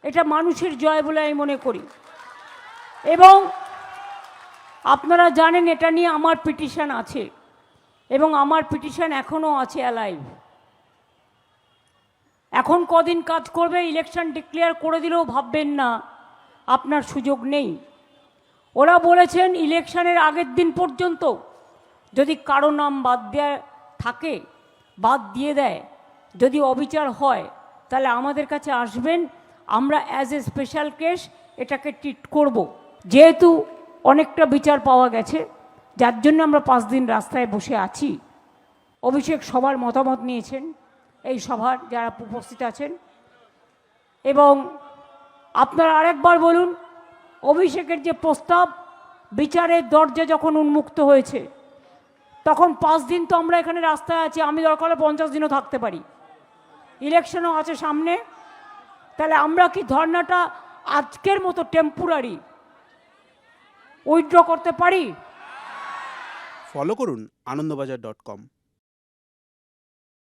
এটা মানুষের জয় বলে আমি মনে করি। এবং আপনারা জানেন এটা নিয়ে আমার পিটিশন আছে, এবং আমার পিটিশন এখনও আছে অ্যালাইভ। এখন কদিন কাজ করবে, ইলেকশন ডিক্লেয়ার করে দিলেও ভাববেন না আপনার সুযোগ নেই। ওরা বলেছেন ইলেকশনের আগের দিন পর্যন্ত যদি কারো নাম বাদ দেওয়া থাকে, বাদ দিয়ে দেয়, যদি অবিচার হয়, তাহলে আমাদের কাছে আসবেন, আমরা অ্যাজ এ স্পেশাল কেস এটাকে ট্রিট করব। যেহেতু অনেকটা বিচার পাওয়া গেছে, যার জন্য আমরা 5 দিন রাস্তায় বসে আছি। অভিষেক সবার মতামত নিয়েছেন, এই সভার যারা উপস্থিত আছেন। এবং আপনারা আরেকবার বলুন, অভিষেকের যে প্রস্তাব, বিচারের দরজা যখন উন্মুক্ত হয়েছে, তখন 5 দিন তো আমরা এখানে রাস্তায় আছি, আমি দরকার হলে 50 দিনও থাকতে পারি, ইলেকশনও আছে সামনে। তাহলে আমরা কি ধর্নাটা আজকের মতো টেম্পোরারি উইথড্র করতে পারি? ফলো করুন আনন্দবাজার.com।